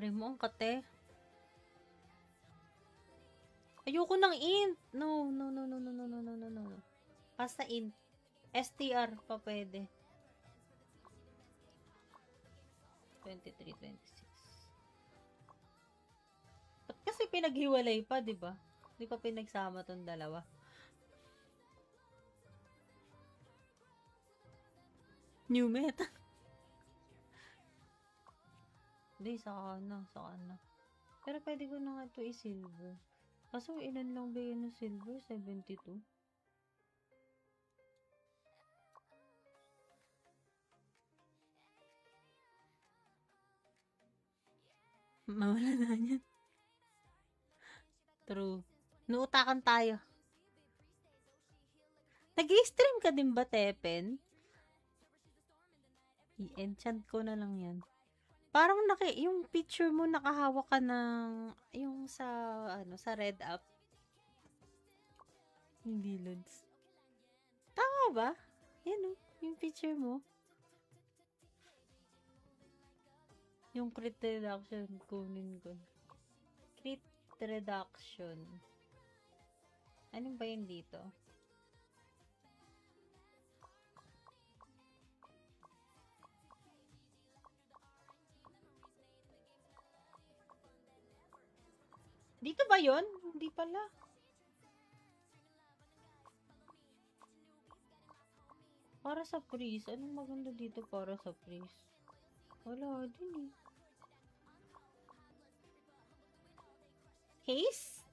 Ay mo, ang kate. Ayoko ng int. No. Basta int. STR pa pwede. 23, 26. Ba't kasi pinaghiwalay pa, di ba? Di pa pinagsama tong dalawa. New meta. Hindi, saka na. Pero pwede ko na nga ito i-silver. Kaso ilan lang ba yun ng silver? 72? Mawala na yan. True. Nuutakan tayo. Nag-i-stream ka din ba, Tepen? I-enchant ko na lang yan. Parang yung picture mo nakahawak ka ng yung sa red app. Hindi, Lods. Tama ba? Yan yung picture mo. Yung crit reduction, kunin ko. Crit reduction. Anong ba yun dito? Dito ba yun? Hindi pala. Para sa freeze. Anong maganda dito para sa freeze? Wala din eh. Haze?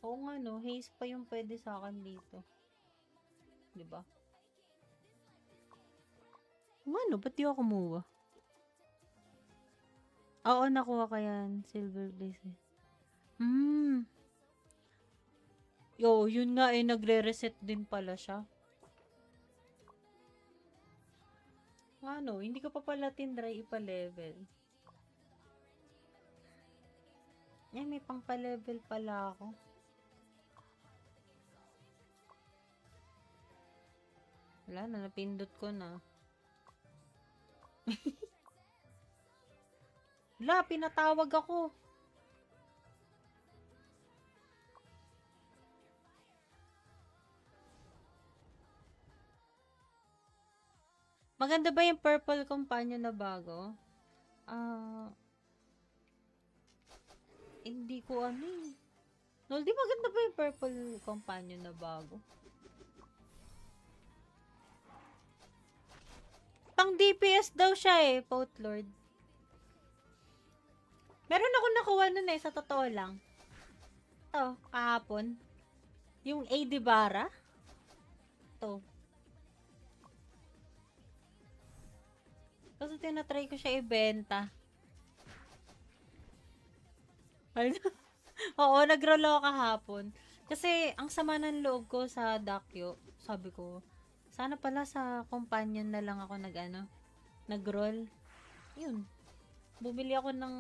Oo nga no, haze pa yung pwede sa akin dito. Diba? Oo nga no, ba't di ako kumuha? Oo, nakuha ka yan. Silver blaze eh. Yo, yun nga eh, nagre-reset din pala siya. Ano, hindi ko pa pala tinry ipa-level. May pang-pa-level pala ako. Wala na, napindot ko na. Wala, pinatawag ako. Maganda ba yung purple companion na bago? Hindi ko ano eh. No, di maganda ba yung purple companion na bago? Pang DPS daw siya eh, Potlord. Meron ako nakuha nun eh, sa totoo lang. Ito, kahapon. Yung AD Bara. Ito. Kasi tinatry ko siya ibenta. Oo, nag-roll ako kahapon. Kasi, ang sama ng loob ko sa Dakyo, sabi ko, sana pala sa companion na lang ako nag-roll. Yun. Bumili ako ng,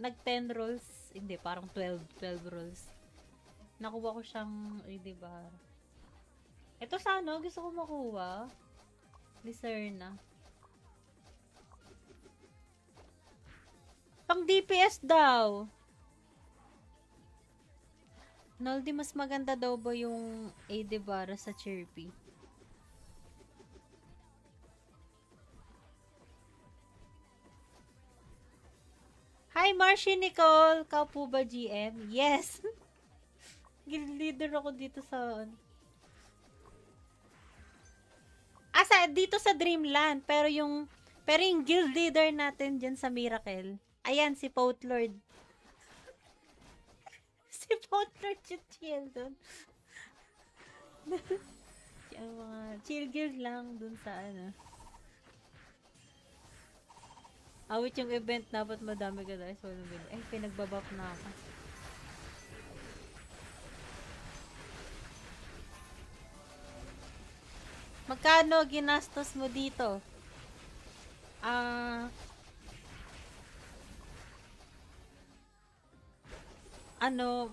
nag-10 rolls. Hindi, parang 12 rolls. Nakuha ko siyang, diba? Ito sana, gusto ko makuha. Liserna. Pang DPS daw. Noldi, mas maganda daw ba yung AD Bara sa Chirpy? Hi, Marcy Nicole! Ka po ba GM? Yes! Guild leader ako dito sa... dito sa Dreamland. Pero yung guild leader natin dyan sa Miracle. Ayan, si Potlord. Si Potlord yung chill dun. Yung mga chill guild lang dun sa Awit yung event, dapat madami ka dahil solo build. Pinagbabap na ako. Magkano ginastos mo dito?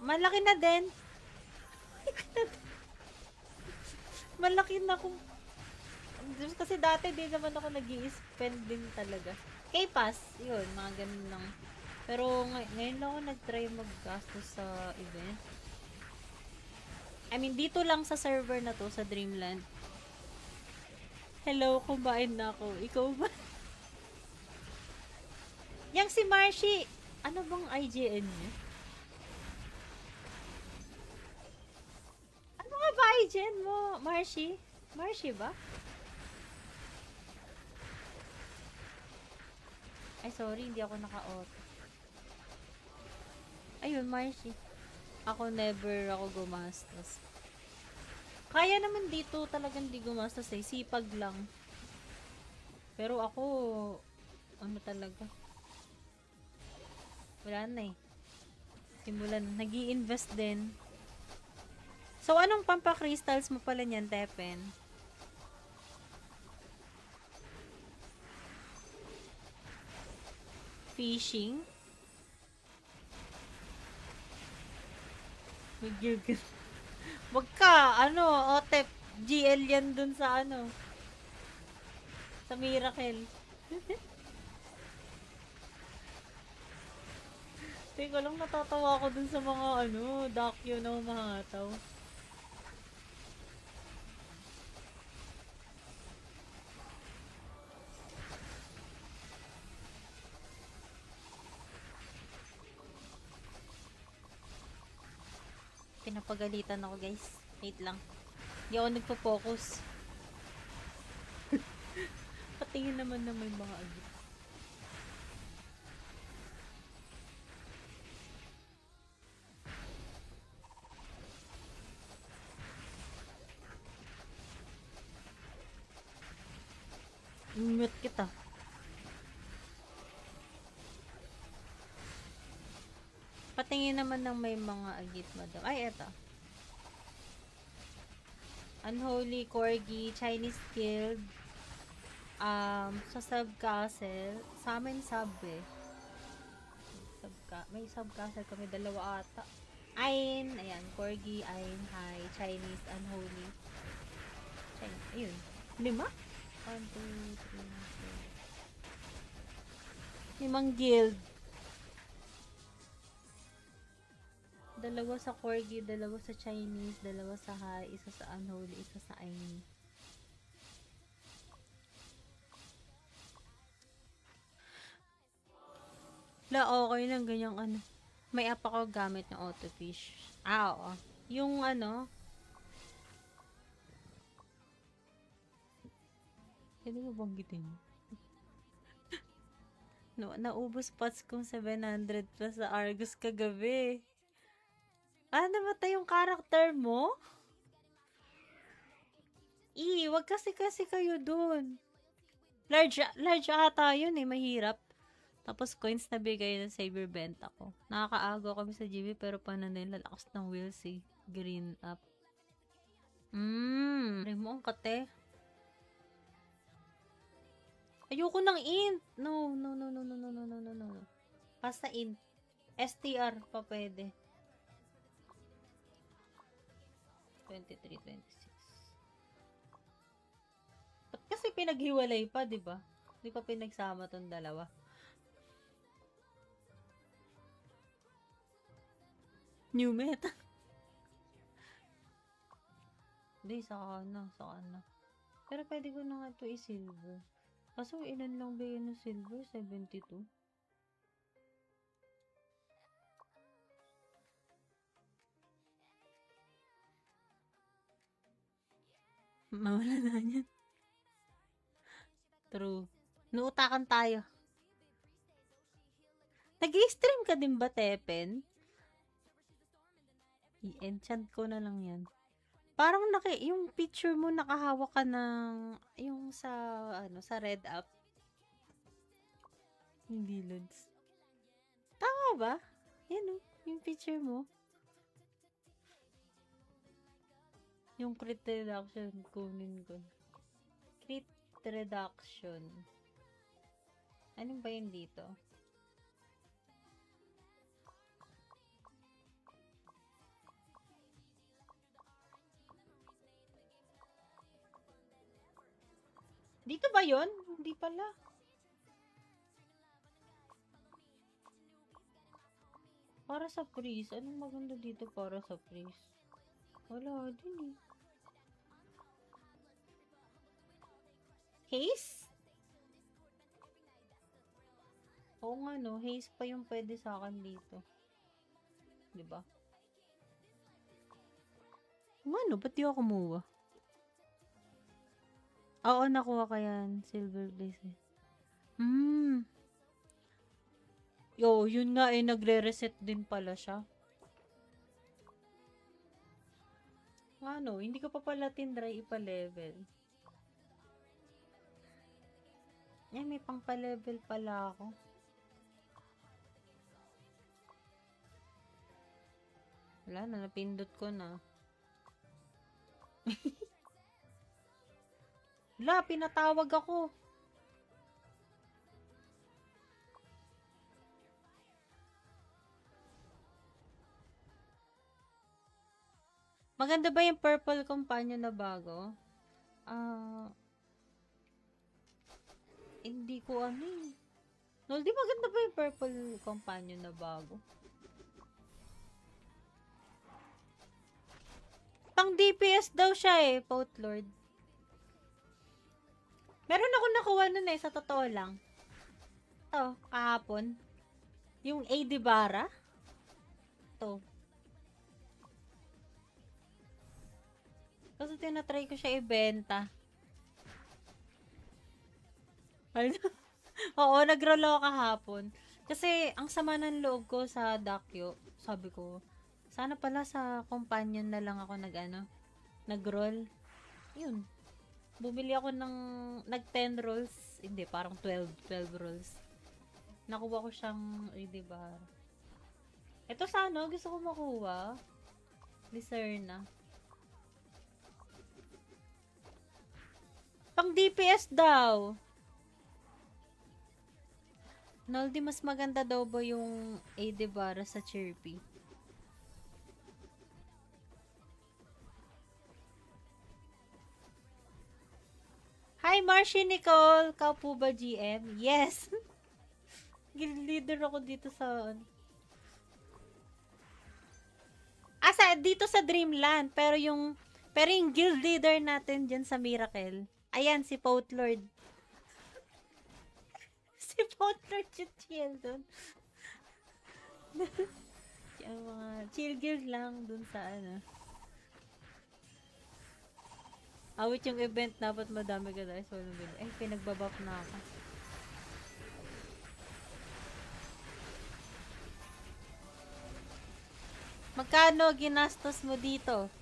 Malaki na din. Malaki na kung... Kasi dati din naman ako nag-i-spend din talaga. K-Pass, yun, mga ganun lang. Pero ngayon lang ako nag-try mag-gastos sa event. I mean, dito lang sa server na to, sa Dreamland. Hello, kumain na ako. Ikaw ba? Yang si Marshi, ano bang IGN niya? Ano nga ba IGN mo, Marshi? Marshi ba? Ay, sorry, hindi ako naka-auto. Ayun, Marshi. Ako never ako gumastos. Kaya naman dito talagang di gumastos eh. Sipag lang. Pero ako, ano talaga? Wala na eh. Simulan, nag-i-invest din. So, anong pampa-crystals mo pala niyan, Tepen? Fishing? Wag ka, ano, Otep, GL yan dun sa ano, sa Miracle. Teka lang, natatawa ako dun sa mga, ano, docu na umahataw. Pinapagalitan ako, guys. Wait lang. Hindi ako nagpo-focus. Patingin naman na may mga agit. Mute kita. Patingin naman ng may mga agit, madam. Ay, eto. Unholy Corgi, Chinese Guild, sa Subcastle, sa amin sub eh. May Subcastle kami, dalawa ata. Ain, ayan, Corgi, Ain, Hi, Chinese, Unholy. Chinese, ayun. 5? 1, 2, 3, 4. 5 guild. Dalawa sa Corgi, dalawa sa Chinese, dalawa sa Hi, isa sa Unholy, isa sa Ain. La, okay lang ganyang ano. May app ako gamit ng autofish. Oo. Yung ano, pwede mo banggitin? No, naubos pots kong 700 plus sa Argus kagabi. Ah, namatay yung character mo? Wag kasi kayo dun. Large ata yun eh, mahirap. Tapos coins na bigay ng saver benta ko. Nakakaago kami sa GB pero pananay lalakas ng wheels eh. Green up. Mo ang kate. Ayoko ng int. No. Basta int. STR pa pwede. 23, 26. Ba't kasi pinaghiwalay pa, di ba? Di pa pinagsama tong dalawa. New meta. Hindi, saka na. Pero pwede ko na nga ito i-silver. Kaso ilan lang ba yun ng silver? 72? Mawala na yan. True. Nuutakan tayo. Nag-i-stream ka din ba, Tepen? I-enchant ko na lang yan. Parang yung picture mo nakahawak ka ng yung sa red app. Hindi loads. Tama ba? Yan yung picture mo. Yung crit reduction, kunin ko. Crit reduction. Anong ba yun dito? Dito ba yun? Hindi pala. Para sa freeze. Anong maganda dito para sa freeze? Wala din eh. Haze? Oo nga no, haze pa yung pwede sa akin dito. 'Di ba? Ano, ba't di ako kumuha? Oo, nakuha ko yan. Silver blaze. Yo, yun nga eh, nagre-reset din pala siya. Ano, hindi ko pa pala tinry ipa-level. May pang pa-level pala ako. Wala na, napindot ko na. Wala, pinatawag ako. Maganda ba yung purple companion na bago? Hindi ko ano eh. No, di maganda ba yung purple companion na bago? Pang DPS daw siya eh, Pout Lord. Meron ako nakuha nun eh, sa totoo lang. Ito, kahapon. Yung AD Bara. Ito. Kasi tinatry ko siya ibenta. Oo, nag-roll ako kahapon. Kasi, ang sama ng loob ko sa Dakyo, sabi ko, sana pala sa companion na lang ako nag-roll. Yun. Bumili ako ng, nag 10 rolls. Hindi, parang 12 rolls. Nakuha ko siyang, diba? Ito sana, gusto ko makuha. Liserna. Pang DPS daw. Naldi, mas maganda daw ba yung AD Bara sa Chirpy? Hi, Marcy Nicole! Kau po ba GM? Yes! Guild leader ako dito sa... dito sa Dreamland. Pero yung guild leader natin dyan sa Miracle, ayan, si Pout Lord. Si Pout Lord yung chill dun. Yung mga chill guild lang dun sa Awit yung event, dapat madami ka guys. Pinagbabuff na ako. Magkano ginastos mo dito?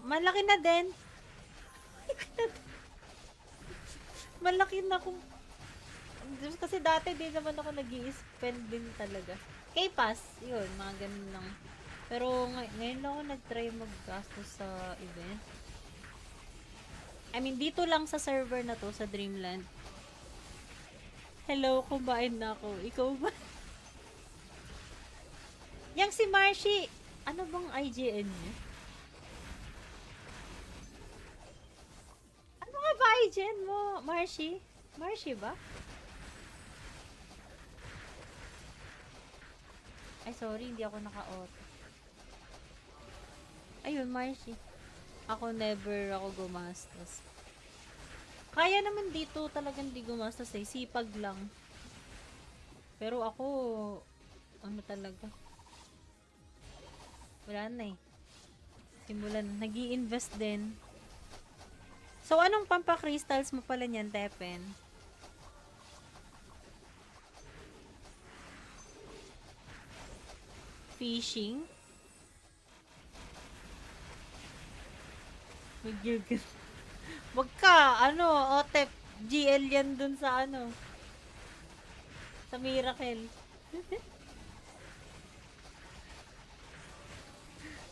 Malaki na din. Malaki na kung... Kasi dati din naman ako nag-i-spend din talaga. K-Pass, yun, mga ganun lang. Pero ngayon lang ako nag-try mag-gastos sa event. I mean, dito lang sa server na to, sa Dreamland. Hello, kumain na ako. Ikaw ba? Yang si Marcy, ano bang IGN niya? Ano nga ba IGN mo, Marcy? Marcy ba? Ay, sorry, hindi ako naka-auto. Ayun, Marcy. Ako never ako gumastos. Kaya naman dito talagang di gumastos eh. Sipag lang. Pero ako, talaga. Wala na eh. Simulan, nag-i-invest din. So, anong pampa-crystals mo pala niyan, Tepen? Fishing? Wag ka, Otep, GL yan dun sa sa Miracle.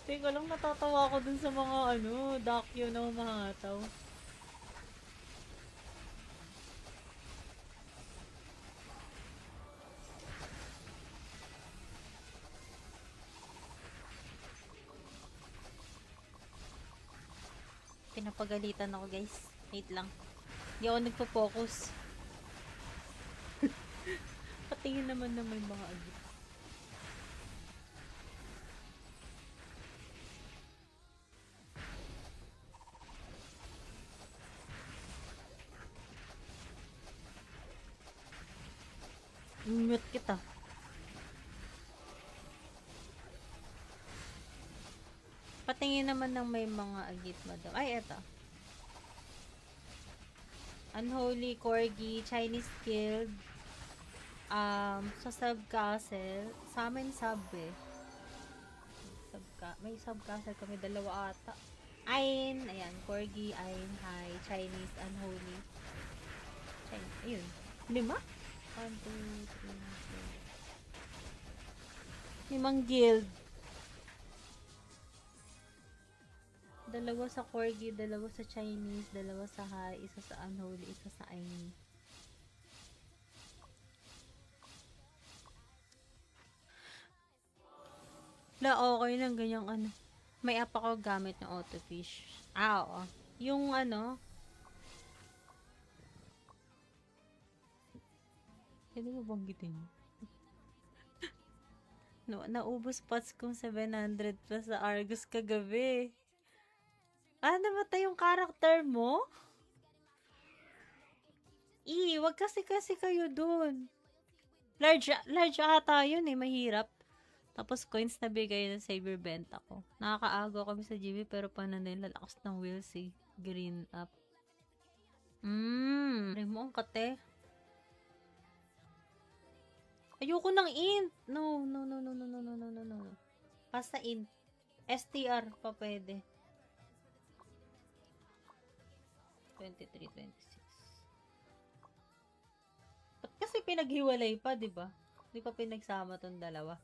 Tingko lang, natatawa ako dun sa mga Dakyo na umahataw. Pinapagalitan ako guys. Wait lang. Di ako nagpo-focus. Patingin naman na may mga agit. Mute kita. Patingin naman ng may mga agit, madam. Ay, eto. Unholy Corgi, Chinese Guild, sa Subcastle, sa amin sub eh. May Subcastle kami, dalawa ata. Ayn, ayan, Corgi, Ayn, Hi, Chinese, Unholy. Chinese, ayun. 5? 1, 2, 3, 4. 5 guild. Dalawa sa Corgi, dalawa sa Chinese, dalawa sa Hi, isa sa Unholy, isa sa Ayn. La, okay lang, ganyang ano. May app ako gamit ng autofish. Oo. Yung ano, pwede mo banggitin? No, naubos pots kong 700 plus sa Argus kagabi. Namatay yung character mo? Wag kasi kayo dun. Large ata yun eh, mahirap. Tapos coins na bigay ng saber benta ko. Nakakaago kami sa GB pero pananay lalakas ng wheels eh. Green up. Mo ang kate. Ayoko ng int. No. Basta int. STR pa pwede. 23, 26. Ba't kasi pinaghiwalay pa, di ba? Di pa pinagsama tong dalawa.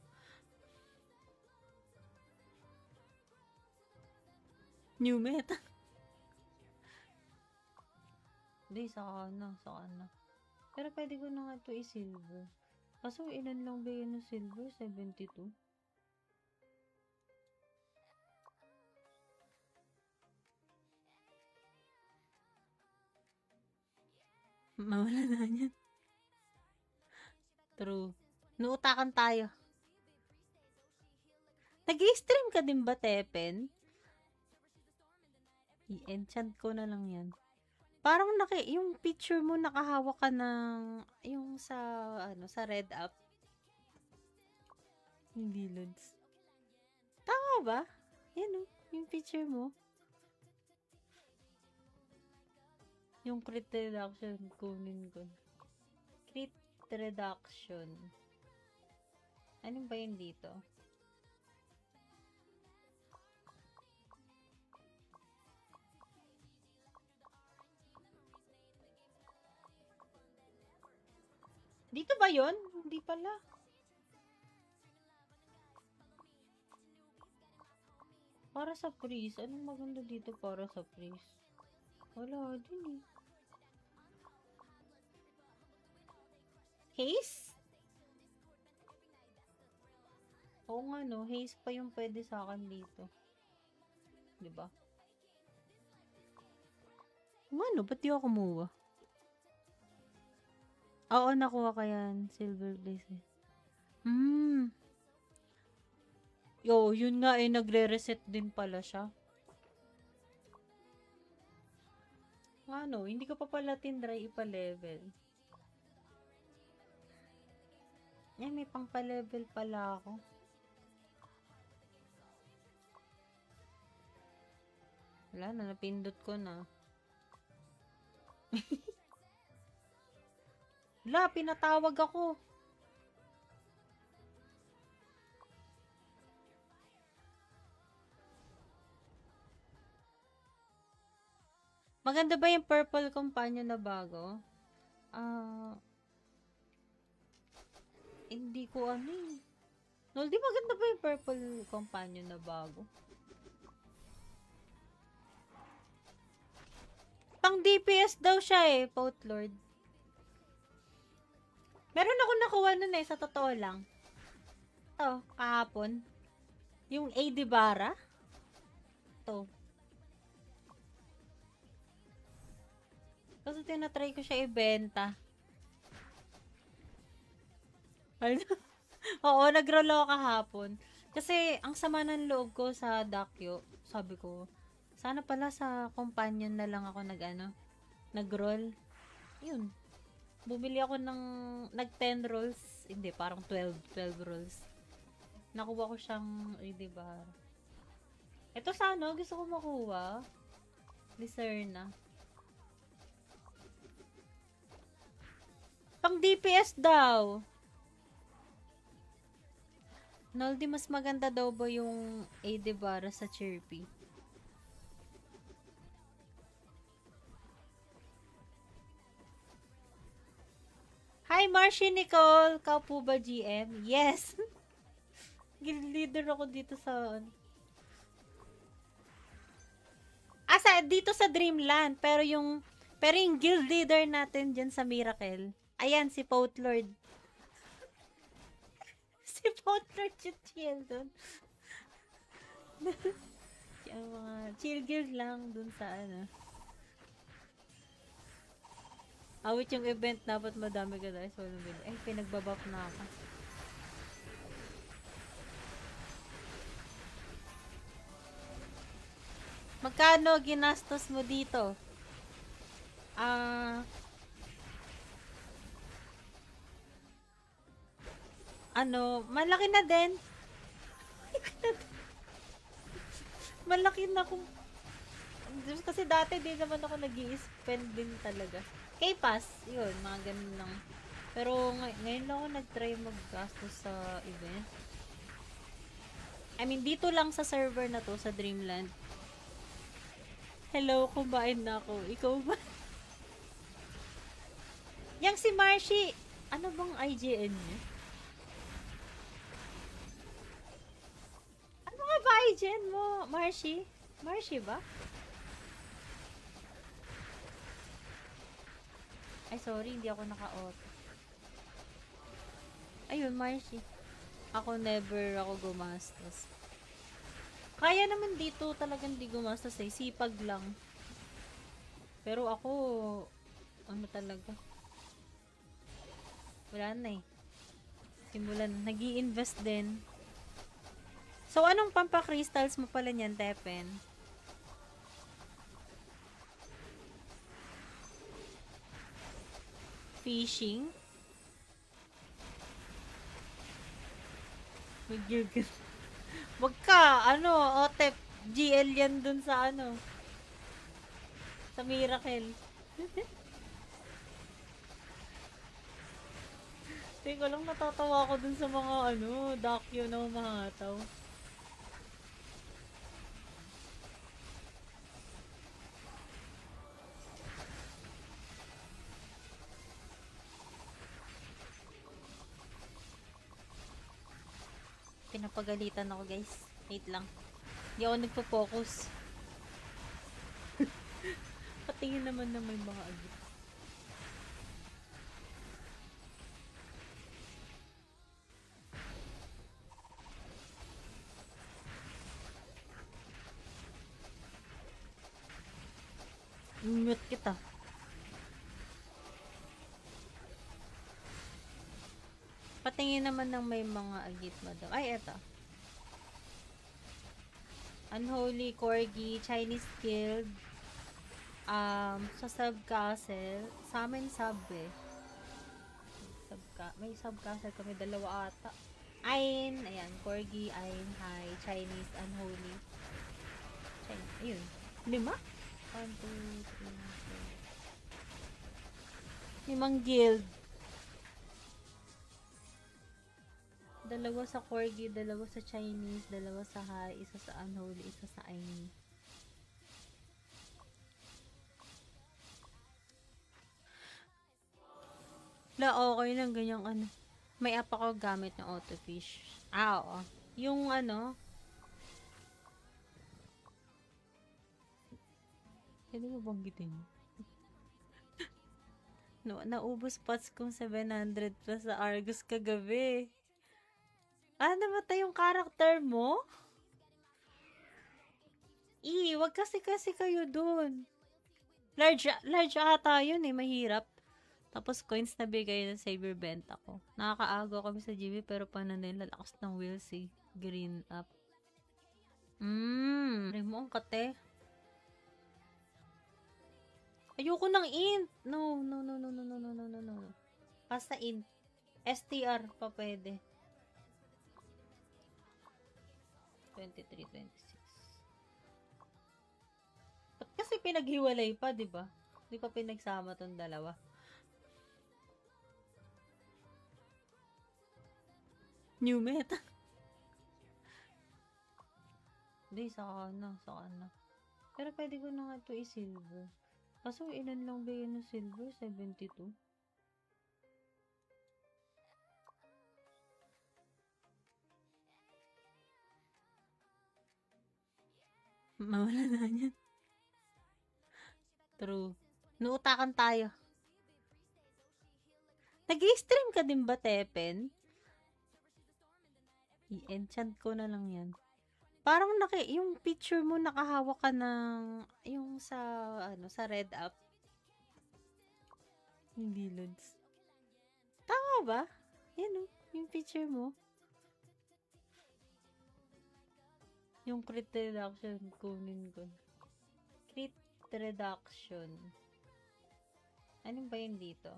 New meta. Hindi, saka na. Pero pwede ko na nga ito i-silver. Kaso ilan lang ba yun ng silver? 72? Mawala na yan. True. Nuutakan tayo. Nag-i-stream ka din ba, Tepen? I-enchant ko na lang yan. Parang yung picture mo nakahawak ka ng yung sa red app. Hindi loads. Tama ba? Yan yung picture mo. Yung crit reduction, kunin ko. Crit reduction. Ano ba yun dito? Dito ba yun? Hindi pala. Para sa freeze. Anong maganda dito para sa freeze? Wala din eh. Haze? Oo nga no, haze pa yung pwede sa akin dito. Diba? Ano, ba't di ako kumuha? Oo, nakuha ka yan. Silver blaze eh. Yun nga eh, nagre-reset din pala siya. Ano, hindi ko pa pala tinry ipa-level. May pang-pa-level pala ako. Wala na, napindot ko na. Wala, pinatawag ako. Maganda ba yung purple companion na bago? Hindi ko ano eh. No, di maganda ba yung purple companion na bago? Pang DPS daw siya eh, Potlord. Meron ako nakuha nun eh, sa totoo lang. Ito, kahapon. Yung AD Bara. Ito. Kasi tinatry ko siya ibenta. Ano? Oo, nag-roll ako kahapon. Kasi, ang sama ng loob ko sa Dakyo, sabi ko, sana pala sa companion na lang ako nag-roll. Yun. Bumili ako nag 10 rolls. Hindi, parang 12 rolls. Nakuha ko siyang, di ba? Ito sana, gusto ko makuha. Liserna. Pang DPS daw. Noldi, mas maganda daw ba yung AD Bara sa Chirpy? Hi, Marcy Nicole! Ka po ba GM? Yes! Guild leader ako dito sa... dito sa Dreamland. Pero yung guild leader natin dyan sa Miracle. Ayan, si Potlord. Si Potlord yung chill dun. Yung mga chill guild lang dun sa Awit yung event, dapat madami ka guys. Walang bili. Ay, pinagbabuff na ako. Magkano ginastos mo dito? Malaki na din. Malaki na kung... Kasi dati din naman ako nag-i-spend din talaga. K-Pass, yun, mga ganun lang. Pero ngayon lang ako nag-try mag-gastos sa event. I mean, dito lang sa server na to, sa Dreamland. Hello, kumain na ako. Ikaw ba? Yang si Marcy, ano bang IGN niya? Ano nga ba IGN mo, Marcy? Marcy ba? Ay, sorry, hindi ako naka-auto. Ayun, Marcy. Ako never ako gumastos. Kaya naman dito talagang di gumastos eh. Sipag lang. Pero ako, ano talaga? Wala na eh. Simulan, nag-i-invest din. So, anong pampa-crystals mo pala niyan, Tepen? Fishing? Wag ka, Otep, GL yan dun sa sa Miracle. Teka lang, natatawa ako dun sa mga Dakyo na umahataw. Pinapagalitan ako guys. Wait lang. Hindi ako nagpo-focus. Patingin naman na may mga agit. Mute kita. Patingin naman ng may mga agit, madam. Ay, eto. Unholy Corgi, Chinese Guild, sa Subcastle, sa amin sub eh. May Subcastle kami, dalawa ata. Ayn, ayan, Corgi, Ayn, Hi, Chinese, Unholy. Chinese, ayun. 5? 1, 2, 3, 4. 5 guild. Dalawa sa Corgi, dalawa sa Chinese, dalawa sa Hi, isa sa Unholy, isa sa Ayn. Okay lang, ganyang May app ako gamit ng Autofish. Oo. Yung pwede mo banggitin? Naubos pots kong 700 plus sa Argus kagabi. Namatay yung character mo? Wag kasi kayo dun. Large ata yun eh, mahirap. Tapos coins na bigay ng saver benta ko. Nakakaagaw kami sa GB pero pananay lalakas ng wheels eh. Green up. Remo ang kate. Ayoko ng int. No. Basta int. STR pa pwede. 23, 26. Ba't kasi pinaghiwalay pa, di ba? Di pa pinagsama tong dalawa. New meta. Hindi, saka na. Pero pwede ko na nga ito i-silver. Kaso ilan lang ba yun ng silver? 72? Mawala na yan. True. Nuutakan tayo. Nag-i-stream ka din ba, Tepen? I-enchant ko na lang yan. Parang yung picture mo nakahawak ka ng yung sa red app. Hindi loads. Tama ba? Yan o, yung picture mo. Yung crit reduction kunin ko. Crit reduction. Anong ba yun dito?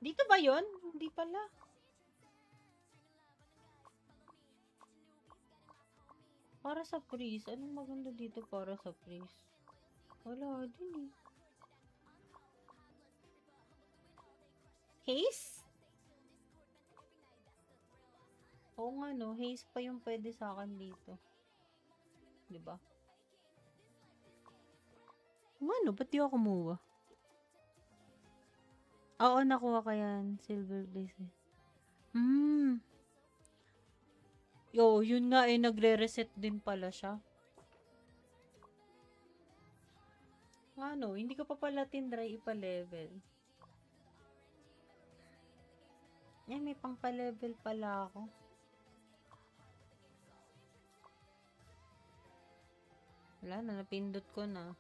Dito ba yun? Hindi pala. Para sa freeze. Anong maganda dito para sa freeze? Wala din eh. Haze? Oo nga no. Haze pa yung pwede sa akin dito. Diba? Ano? Ba't di ako kumuha? Oo, nakuha ka yan. Silver blaze eh. Yo, yun nga eh. Nagre-reset din pala siya. Ano? Hindi ko pa pala tinry ipa-level. Eh, may pang pa-level pala ako. Wala na, napindot ko na.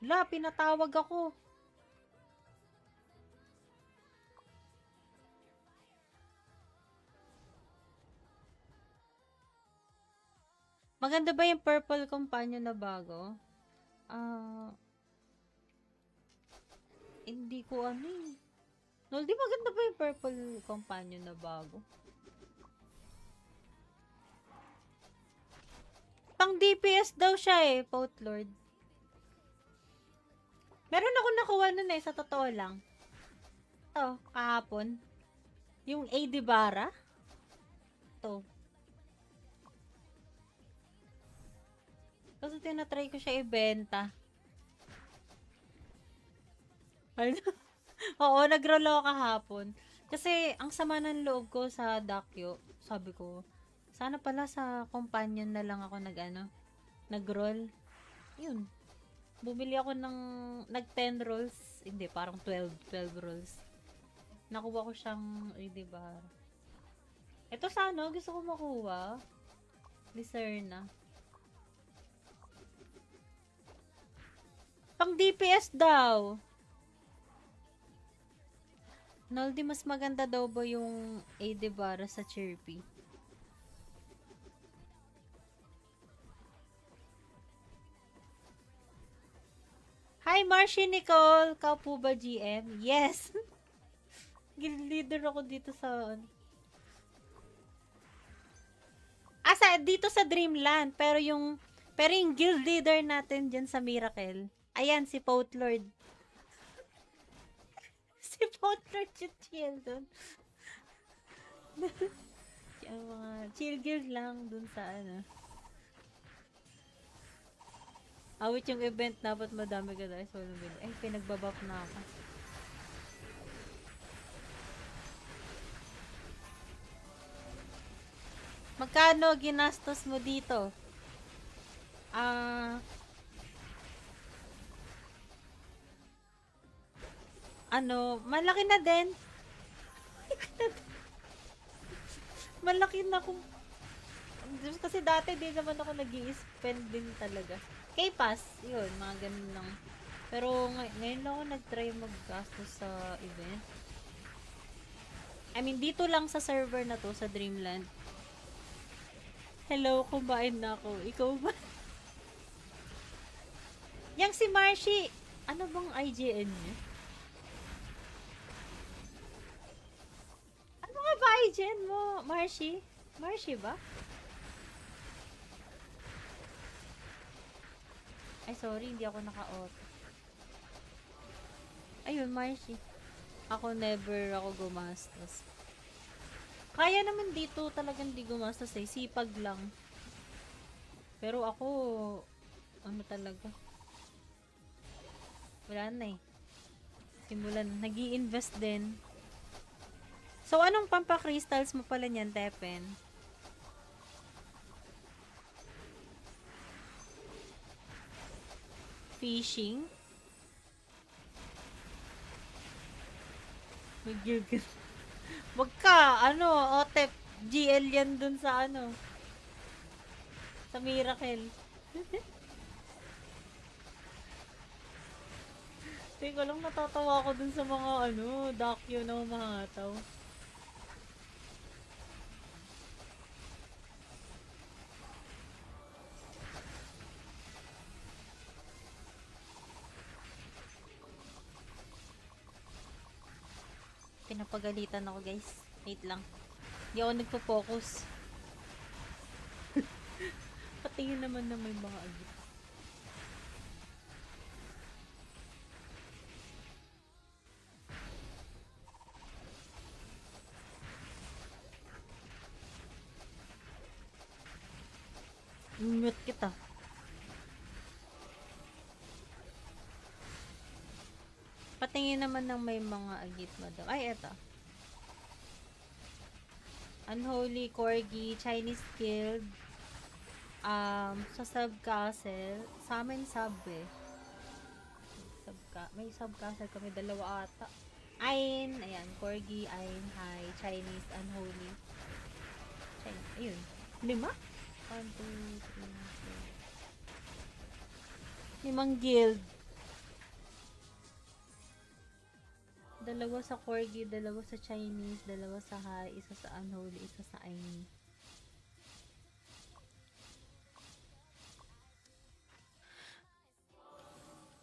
Wala, pinatawag ako. Maganda ba yung purple companion na bago? Hindi ko ano eh. No, di maganda ba yung purple companion na bago? Pang DPS daw siya eh, Potlord. Meron ako nakuha nun eh, sa totoo lang. Ito, kahapon. Yung AD Bara. Ito. Kasi tinatry ko siya ibenta. Oo, nag-roll ako kahapon. Kasi, ang sama ng loob ko sa Dakyo, sabi ko, sana pala sa companion na lang ako nag-roll. Yun. Bumili ako ng, nag-10 rolls. Hindi, parang 12 rolls. Nakuha ko siyang, diba? Ito sana, gusto ko makuha. Liserna. Pang DPS daw. Noldi, mas maganda daw ba yung AD Bara sa Chirpy? Hi, Marcy Nicole! Ka po ba GM? Yes! Guild leader ako dito sa... dito sa Dreamland. Pero yung guild leader natin dyan sa Miracle, ayan, si Potlord. Si Potlord yung chill dun. Yung mga chill guild lang dun sa awit yung event, dapat madami ka guys. Ay, pinagbabap na ako. Magkano ginastos mo dito? malaki na din. Malaki na kung... Kasi dati din naman ako nag-i-spend din talaga. K-Pass, yun, mga ganun lang. Pero ngayon lang ako nag-try mag-gastos sa event. I mean, dito lang sa server na to, sa Dreamland. Hello, kumain na ako. Ikaw ba? Yang si Marshi, ano bang IGN niya? Ano nga ba IGN mo, Marshi? Marshi ba? Ay, sorry, hindi ako naka-auto. Ayun, Marshi. Ako never ako gumastos. Kaya naman dito talagang di gumastos eh. Sipag lang. Pero ako, ano talaga? Wala na eh. Simulan, nag-i-invest din. So, anong pampaka-crystals mo pala niyan, Tepen? Fishing? Mag-yugin. Wag ka, Otep, GL yan dun sa sa Miracle. Teka lang, natatawa ako dun sa mga docu na umahataw. Pinapagalitan ako, guys. Wait lang. Hindi ako nagpo-focus. Patingin naman na may mga agit. Mute kita. Patingin naman ng may mga agit, madam. Ay, eto. Unholy Corgi, Chinese Guild, sa Subcastle, sa amin sub eh. May Subcastle kami, dalawa ata. Ain, ayan, Corgi, Ain, Hi, Chinese, Unholy. Chinese, ayun. 5? 1, 2, 3, 4. 5 guild. Dalawa sa Corgi, dalawa sa Chinese, dalawa sa Hi, isa sa Unholy, isa sa Ain.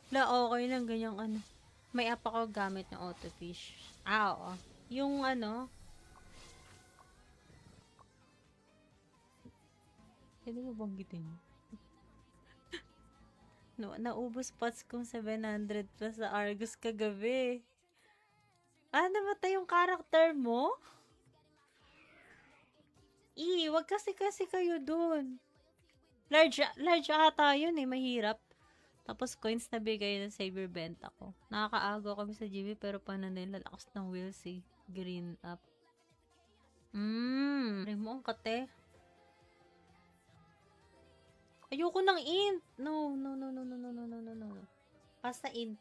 Okay lang, ganyang May app ako gamit ng autofish. Oo. Yung hindi mo banggitin. Naubos pots kong 700 plus sa Argus kagabi. Namatay yung character mo? Wag kasi kayo dun. Large ata yun eh, mahirap. Tapos coins na bigay ng Saber benta ko. Nakakaago kami sa GB pero pananay lalakas ng wheels eh. Green up. Mo ang kate. Ayoko ng int. No. Basta int.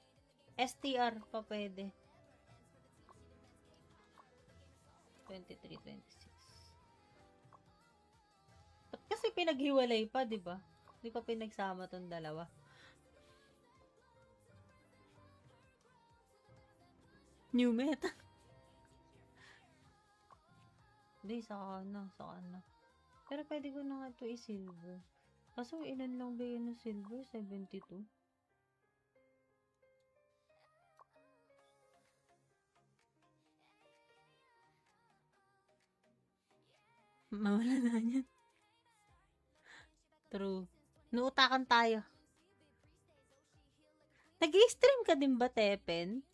STR pa pwede. 23, 26. Ba't kasi pinaghiwalay pa, di ba? Di pa pinagsama tong dalawa. New meta. Hindi, saka na. Pero pwede ko na nga ito i-silver. Kaso ilan lang ba yun ng silver? 72? Mawala na yan. True. Nuutakan tayo. Nag-i-stream ka din ba, Tepen?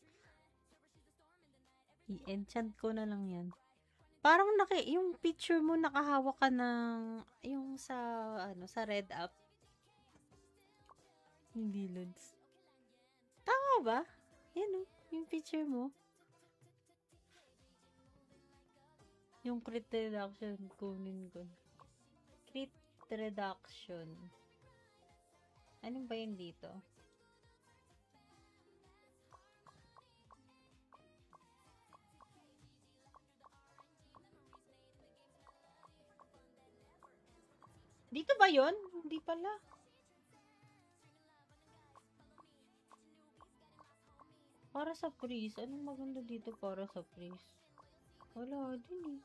I-enchant ko na lang yan. Parang yung picture mo nakahawak ka ng yung sa red app. Hindi, Lods. Tama ba? Yan yung picture mo. Yung crit reduction, kunin ko. Crit reduction. Anong ba yun dito? Dito ba yon? Hindi pala. Para sa freeze. Anong maganda dito para sa freeze? Wala din eh.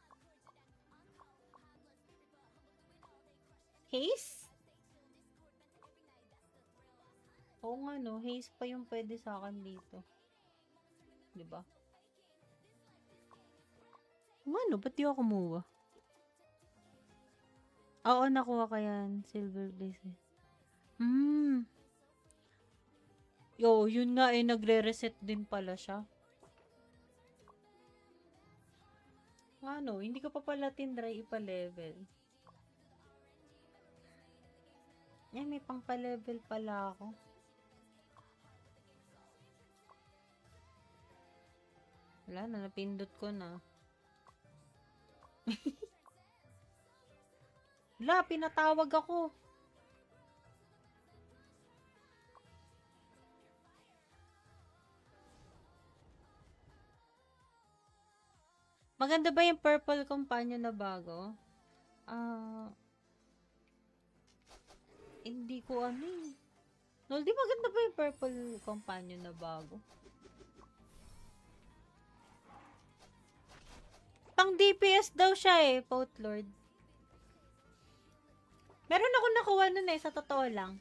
Haze? Oo nga no, haze pa yung pwede sa akin dito. 'Di ba? Ano, ba't di ako kumuha? Oo, nakuha ka yan. Silver blaze eh. Yo, yun nga eh, nagre-reset din pala siya. Ano, hindi ko pa pala tinry ipa-level. May pang pa-level pala ako. Wala na, napindot ko na. Wala, pinatawag ako. Maganda ba yung purple companion na bago? Hindi ko ano eh. No, di maganda ba yung purple companion na bago? Pang DPS daw siya eh, Pout Lord. Meron ako nakuha nun eh, sa totoo lang.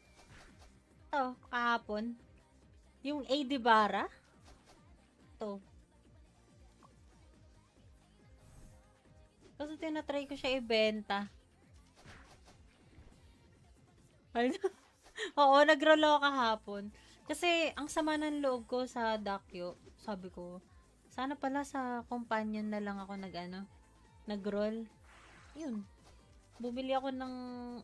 Ito, kahapon. Yung AD Bara. Ito. Kasi tinatry ko siya ibenta. Oo, nag-roll ako kahapon. Kasi, ang sama ng loob ko sa Dakyo, sabi ko, sana pala sa companion na lang ako nag-roll. Yun. Bumili ako ng,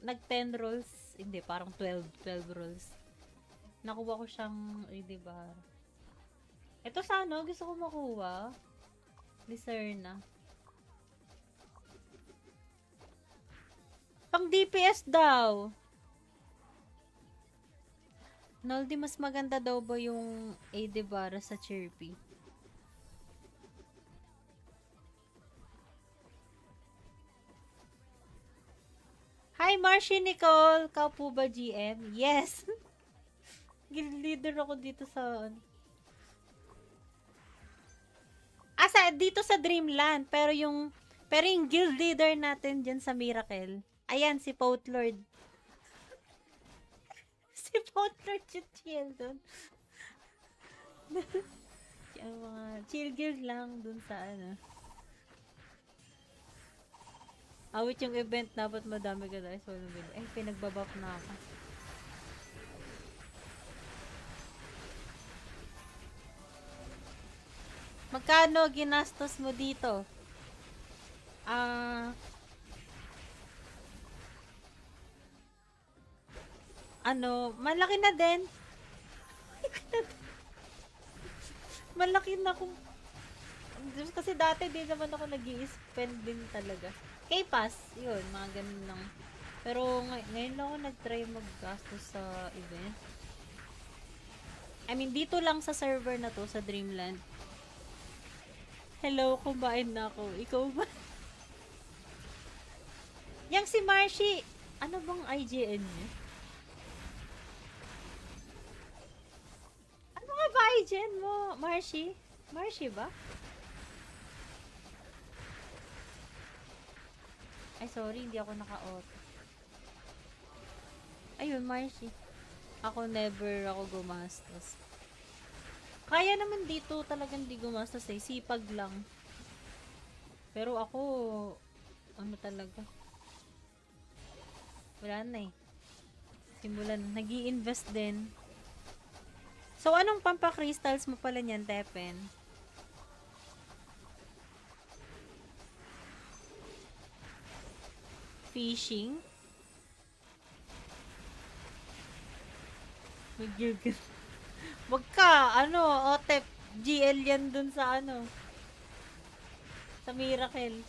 nag 10 rolls. Hindi, parang 12 rolls. Nakuha ko siyang, diba? Ito sana, gusto ko makuha. Liserna. Pang DPS daw. Noldi, mas maganda daw ba yung AD Bara sa Chirpy? Hi, Marcy Nicole! Ka po ba GM? Yes! Guild leader ako dito sa... dito sa Dreamland. Pero yung guild leader natin dyan sa Miracle, ayan, si Pout Lord. Si Pout Lord yung chill dun. Yung mga chill guild lang dun sa awit yung event, dapat madami ka guys. Pinagbabap na ako. Magkano ginastos mo dito? Malaki na din. Malaki na kung... Kasi dati din naman ako nag-i-spend din talaga. K-Pass, yun, mga ganun lang. Pero ngayon lang ako nag-try mag-gastos sa event. I mean, dito lang sa server na to, sa Dreamland. Hello, kumain na ako. Ikaw ba? Yang si Marcy, ano bang IGN niya? Ano nga ba IGN mo, Marcy? Marcy ba? Ay, sorry, hindi ako naka-auto. Ayun, Marcy. Ako never ako gumastos. Kaya naman dito talagang di gumastos eh. Sipag lang. Pero ako, talaga. Wala na eh. Simulan, nag-i-invest din. So, anong pampa-crystals mo pala niyan, Tepen? Fishing? Mag-gigil. Wag ka, Otep, GL yan dun sa sa Miracle.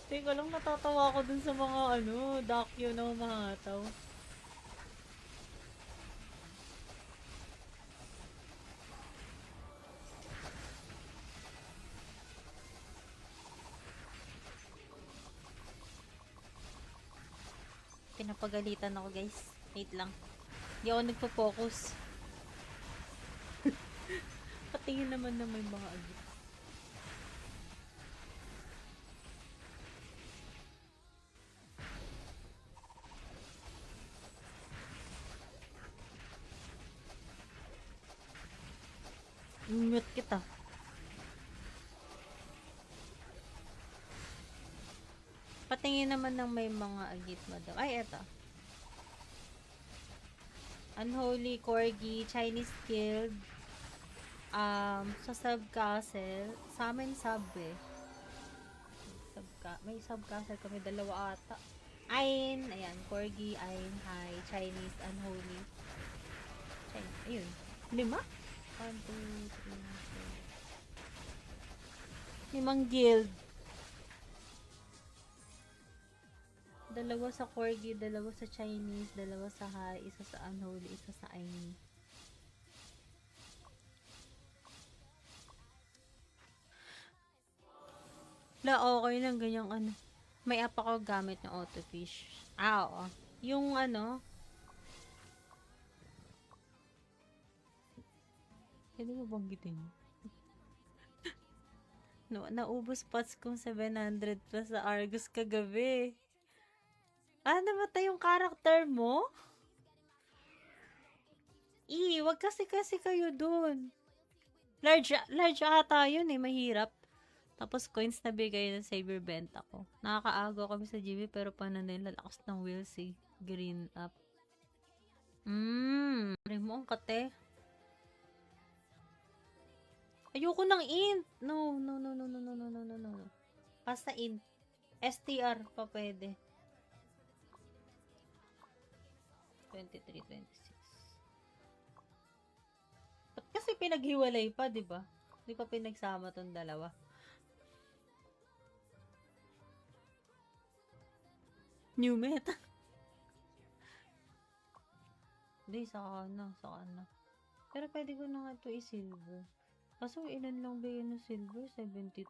Teka lang, natatawa ako dun sa mga Dakyo na umahataw. Napagalitan ako guys. Wait lang. Hindi ako nagpo-focus. Patingin naman na may mga agit. Mute kita. Patingin naman ng may mga agit, madam. Ay, eto. Unholy Corgi, Chinese Guild, sa Subcastle, sa amin sub eh. May Subcastle kami, dalawa ata. Ain, ayan, Corgi, Ain, Hi, Chinese, Unholy. Chinese, ayun. 5? 1, 2, 3, 4. 5 guild. Dalawa sa Corgi, dalawa sa Chinese, dalawa sa Hi, isa sa Unholy, isa sa Ain. Okay lang, ganyang ano. May app ako gamit ng autofish. Oo. Yung ano, pwede mo banggitin? Naubos pots kong 700 plus sa Argus kagabi. Namatay yung character mo? Wag kasi kayo dun. Large ata yun eh, mahirap. Tapos coins na bigay ng Saber benta ko. Nakakaago kami sa GB pero pananay lalakas ng wheels eh. Green up. Mo ang kate. Ayoko ng int. No. Basta int. STR pa pwede. 23, 26. Ba't kasi pinaghiwalay pa, di ba? Di pa pinagsama tong dalawa. New meta. Hindi, saka na. Pero pwede ko na nga ito i-silver. Kaso ilan lang ba yun ng silver? 72?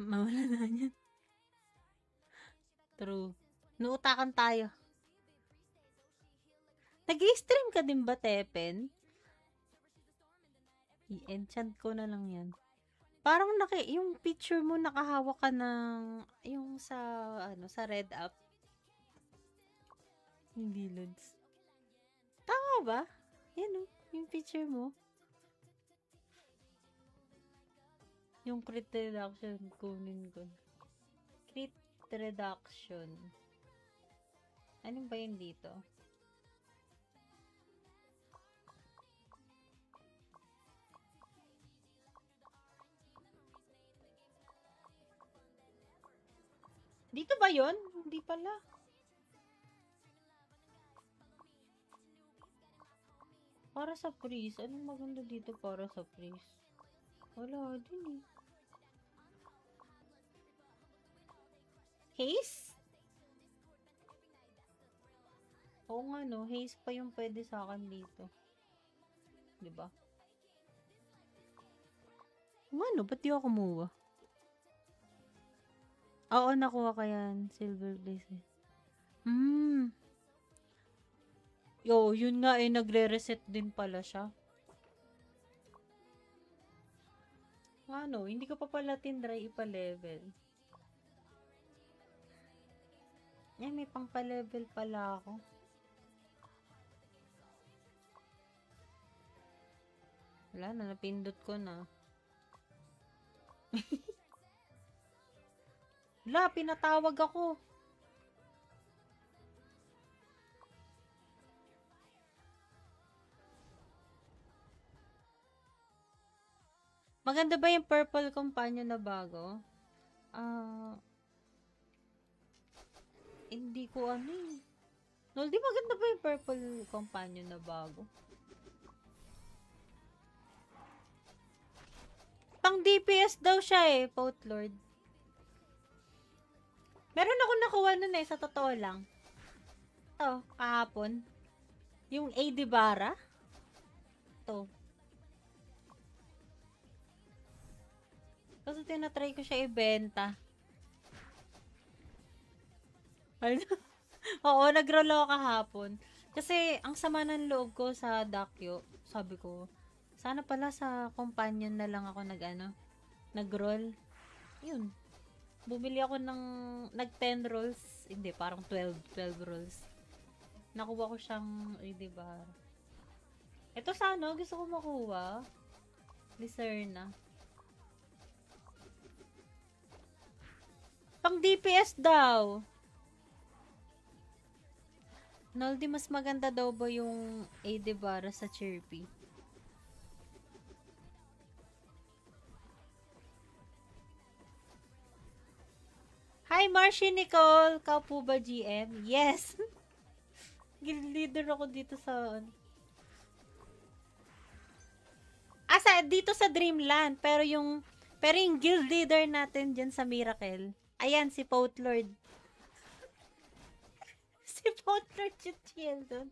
Mawala na yan. True. Nuutakan tayo. Nag-i-stream ka din ba, Tepen? I-enchant ko na lang yan. Parang yung picture mo nakahawak ka ng yung sa red app. Hindi, Lods. Tama ba? Yan yung picture mo. Yung crit reduction, kunin ko. Crit reduction. Anong ba yun dito? Dito ba yun? Hindi pala. Para sa freeze. Anong maganda dito para sa freeze? Wala din eh. Haze? Oo nga no, haze pa yung pwede sa akin dito. Diba? Ano, ba't di ako kumuha? Oo, nakuha ka yan. Silver blaze eh. Yun nga eh, nagre-reset din pala siya. Ano, hindi ko pa pala tinry ipa-level. May pang pa-level pala ako. Wala na, napindot ko na. Wala, pinatawag ako. Maganda ba yung purple companion na bago? Hindi ko ano eh. No, di maganda ba yung purple companion na bago? Pang DPS daw siya eh, Potlord. Meron ako nakuha nun eh, sa totoo lang. Ito, kahapon. Yung AD Bara. Ito. Kasi tinatry ko siya ibenta. Ano? Oo, nag-roll ako kahapon. Kasi ang sama ng loob ko sa Dakyo, sabi ko, sana pala sa companion na lang ako nag-roll. Yun. Bumili ako ng nag 10 rolls. Hindi, parang 12 rolls. Nakuha ko siyang, di ba? Ito sana, gusto ko makuha. Liserna. Pang DPS daw. Noldi, mas maganda daw ba yung Adebara sa Chirpy? Hi, Marcy Nicole! Ka po ba GM? Yes! Guild leader ako dito sa... dito sa Dreamland. Pero yung guild leader natin dyan sa Miracle. Ayan, si Potlord. Si Potlord yung chill dun.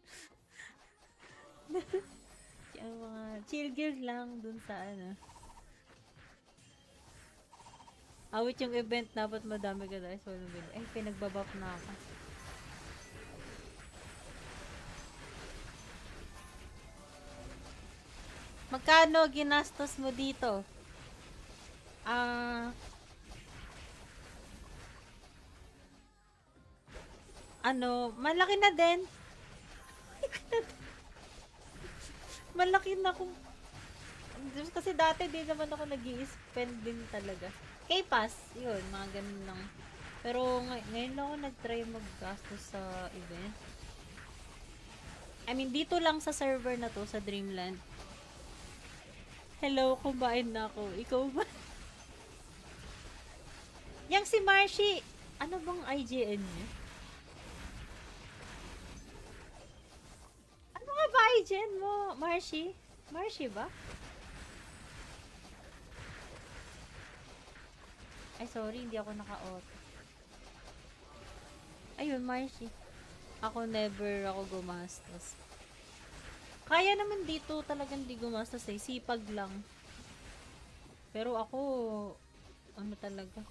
Yung mga chill guild lang dun sa Awit yung event, dapat madami ka dahil solo build. Ay, pinagbabap na ako. Magkano ginastos mo dito? Malaki na din. Malaki na kung... Kasi dati din naman ako nag-i-spend din talaga. K-Pass, yun, mga ganun lang. Pero ngayon lang ako nag-try mag-gastos sa event. I mean, dito lang sa server na to, sa Dreamland. Hello, kumain na ako. Ikaw ba? Yang si Marcy, ano bang IGN niya? Ano nga ba IGN mo, Marcy? Marcy ba? Ay, sorry, hindi ako naka-auto. Ayun, Marcy. Ako never ako gumastos. Kaya naman dito talagang di gumastos eh. Sipag lang. Pero ako, ano talaga.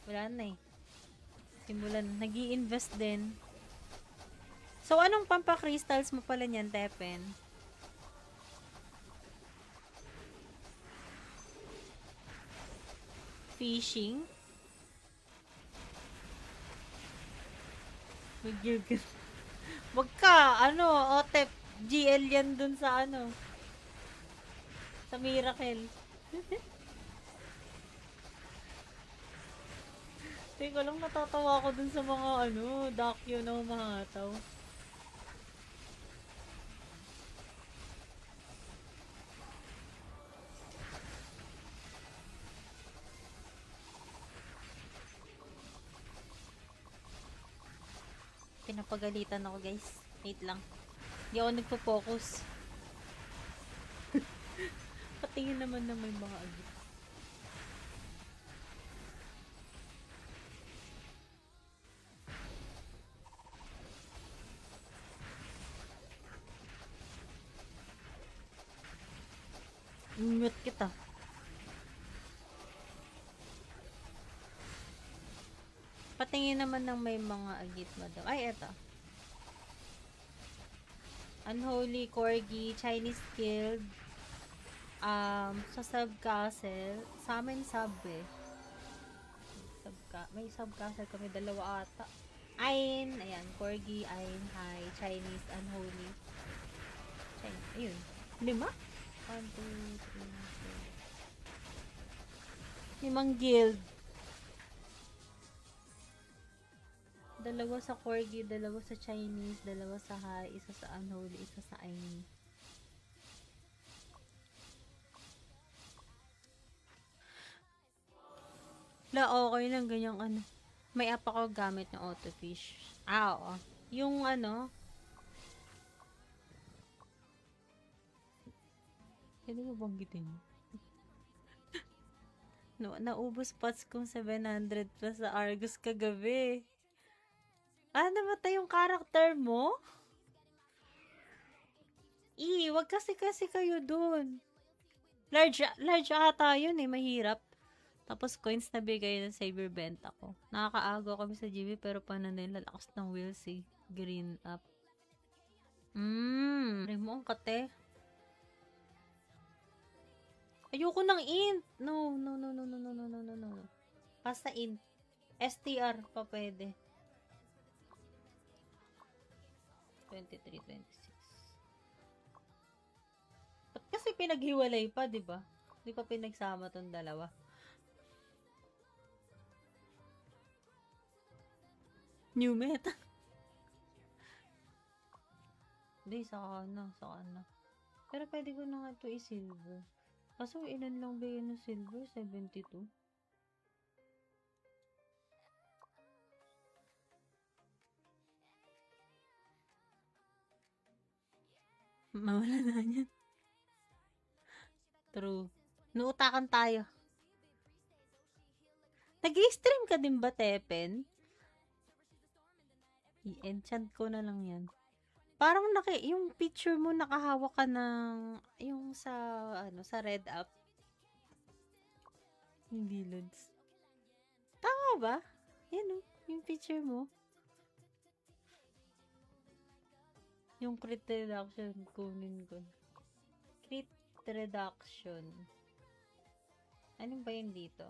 Wala na eh. Simulan, nag-i-invest din. So, anong pampa-crystals mo pala niyan, Tepen? Fishing? Mag-gilgil. Wag ka, Otep, GL yan dun sa sa Miracle. Teka lang, natatawa ako dun sa mga Dakyo na humahataw. Pinapagalitan ako, guys. Wait lang. Hindi ako nagpo-focus. Patingin naman na may mga agit. Mute kita. Patingin naman ng may mga agit, madam. Ay, eto. Unholy Corgi, Chinese Guild, sa Subcastle, sa amin sub eh. May Subcastle kami, dalawa ata. Ain, ayan, Corgi, Ain, Hi, Chinese, Unholy. Chinese, ayun. 5? 1, 2, 3, 4. 5 guild. Dalawa sa Corgi, dalawa sa Chinese, dalawa sa Hi, isa sa Unholy, isa sa Ain. Okay lang ganyang May app ako gamit ng Autofish. Oo. Yung pwede mo banggitin? Naubos pots kong 700 plus sa Argus kagabi. Namatay yung character mo? Wag kasi kayo dun. Large ata yun eh, mahirap. Tapos coins na bigay ng saver benta ko. Nakakaagaw kami sa GB pero paano nila lakas ng wheels eh. Green up. Mo ang kate. Ayoko ng int. No. Basta int. STR pa pwede. 23, 26. Ba't kasi pinaghiwalay pa, di ba? Di pa pinagsama tong dalawa. New meta. Hindi, saka na. Pero pwede ko na nga ito i-silver. Kaso ilan lang ba yun ng silver? 72? Mawala na yan. True. Nuutakan tayo. Nag-i-stream ka din ba, Tepen? I-enchant ko na lang yan. Parang yung picture mo nakahawak ka ng yung sa red app. Hindi, Lods. Tama ba? Yan yung picture mo. Yung crit reduction, kunin ko. Crit reduction. Anong ba yun dito?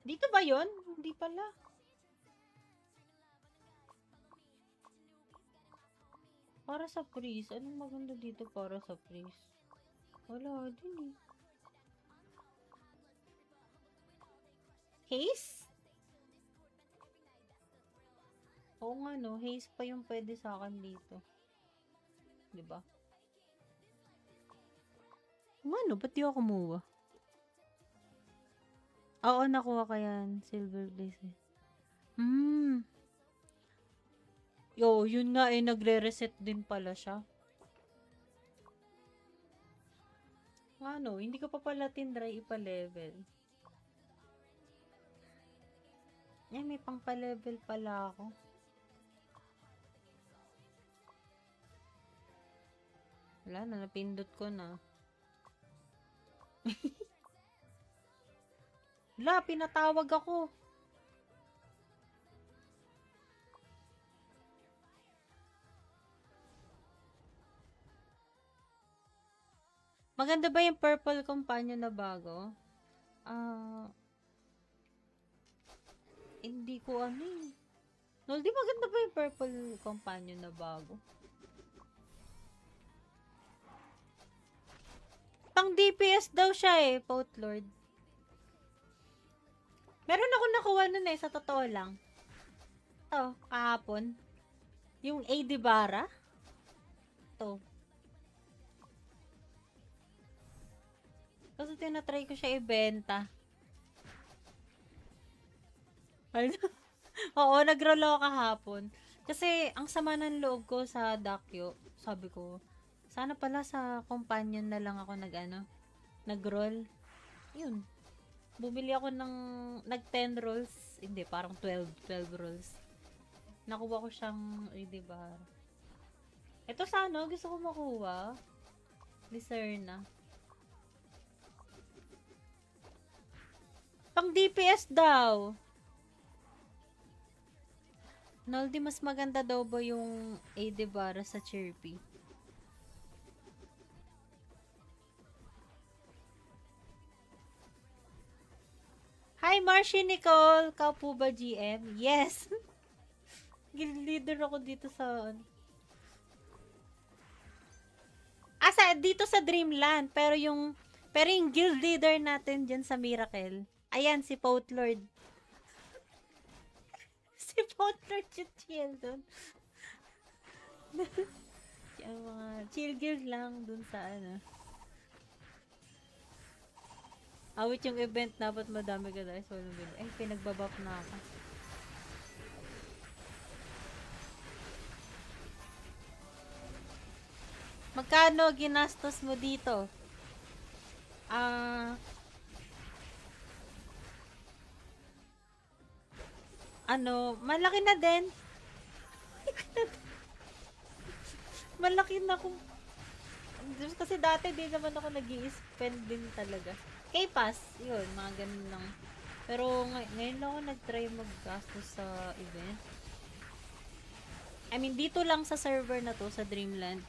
Dito ba yun? Hindi pala. Para sa freeze. Anong maganda dito para sa freeze? Wala din eh. Haze? Oo nga no, haze pa yung pwede sa akin dito. 'Di ba? Ano, ba't di ako kumuha? Oo, nakuha ka yan. Silver blaze eh. Yo, yun nga eh, nagre-reset din pala siya. Ano, hindi ko pa pala tinry ipa-level. May pang pa-level pala ako. Wala na, napindot ko na. Wala, pinatawag ako. Maganda ba yung purple companion na bago? Hindi ko eh. No, di maganda ba yung purple companion na bago? Pang DPS daw siya eh, Potlord. Meron ako nakuha nun eh, sa totoo lang. Ito, kahapon. Yung AD Bara. Ito. Kasi tinatry ko siya ibenta. Oo, nag-roll ako kahapon. Kasi, ang sama ng loob ko sa Dakyo, sabi ko, sana pala sa companion na lang ako nag-roll. Yun. Bumili ako ng, nag-10 rolls. Hindi, parang 12 rolls. Nakuha ko siyang, diba? Ito sana, gusto ko makuha. Liserna. Pang DPS daw. Noldi, mas maganda daw ba yung AD Bara sa Chirpy? Hi, Marcy Nicole! Kau po ba GM? Yes! Guild leader ako dito sa... dito sa Dreamland. Pero yung guild leader natin dyan sa Miracle, ayan, si Potlord. Si Potlord yung chill dun. Yung mga chill guild lang dun sa Awit yung event, dapat madami ka dahil solo build. Pinagbabap na ako. Magkano ginastos mo dito? Ano, malaki na din. Malaki na kung... Kasi dati din naman ako nag spend din talaga. K-Pass, yun, mga ganun lang. Pero ngayon lang ako nag-try mag-gastos sa event. I mean, dito lang sa server na to, sa Dreamland.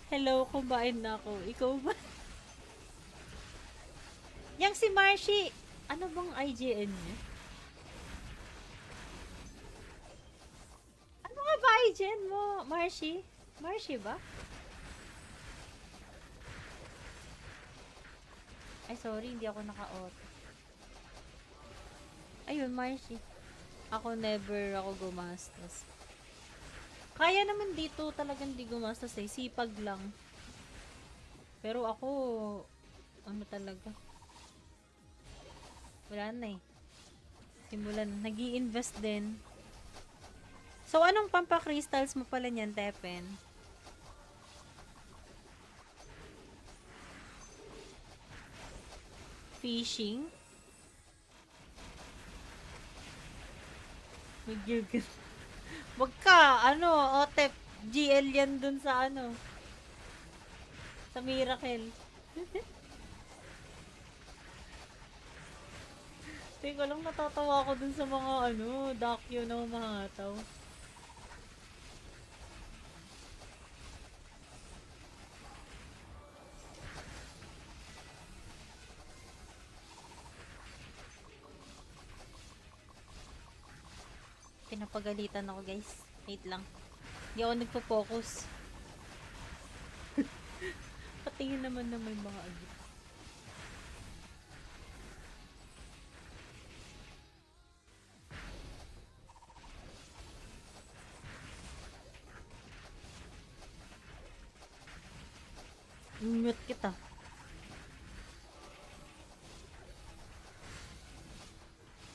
Hello, kumain na ako. Ikaw ba? Yang si Marshi, ano bang IGN niya? Ano nga ba IGN mo, Marshi? Marshi ba? Ay, sorry, hindi ako naka-auto. Ayun, Marshi. Ako never ako gumastos. Kaya naman dito talagang di gumastos eh. Sipag lang. Pero ako, ano talaga. Wala na eh. Simulan, nag-i-invest din. So, anong pampa-crystals mo pala niyan, Tepen? Fishing? Mag-gilgil. Wag ka, ano, Otep, GL yan dun sa ano. Sa Miracle. Teka lang, natatawa ako dun sa mga ano, docu na umahataw. Pinapagalitan ako guys. Wait lang. Hindi ako nagpo-focus. Patingin naman na may mga agit. Mute kita.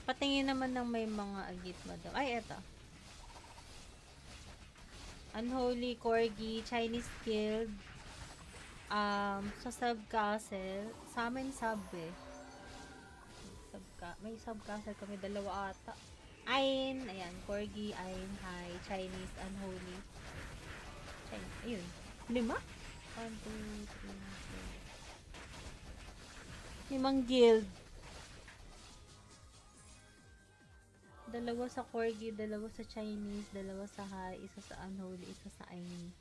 Patingin naman ng may mga agit madam. Ay, eto. Unholy Corgi, Chinese Guild, sa Subcastle, sa amin sub eh. May Subcastle kami, dalawa ata. Ain, ayan, Corgi, Ain, Hi, Chinese, Unholy. Chinese, ayun. 5? 1, 2, 3, 4. 5 guild. Dalawa sa Corgi, dalawa sa Chinese, dalawa sa Hi, isa sa Unholy, isa sa Ain.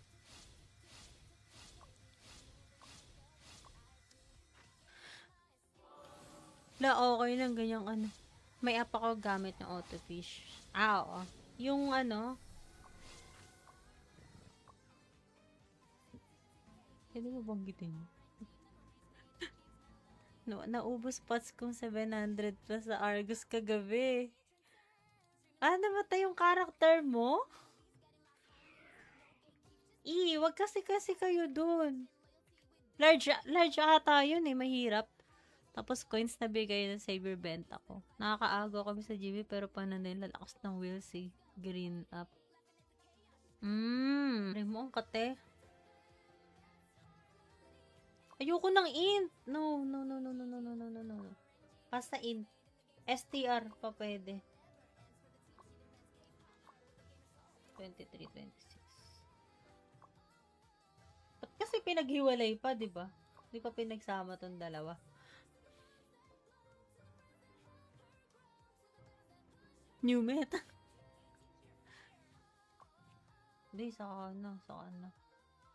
La, okay lang ganyang ano. May app ako gamit ng autofish. Oo. Yung ano, pwede mo banggitin? No, naubos pots kong 700 plus sa Argus kagabi. Ah, namatay yung character mo? Wag kasi kayo dun. Large ata yun eh, mahirap. Tapos coins na bigay ng Saber benta ko. Nakakaago kami sa GB pero paano nila lakas ng wheels eh. Green up. Remo ang kate. Ayoko ng int. No. Basta int. STR pa pwede. 23, 26. Ba't kasi pinaghiwalay pa, di ba? Di pa pinagsama tong dalawa. New meta. Hindi, saka na.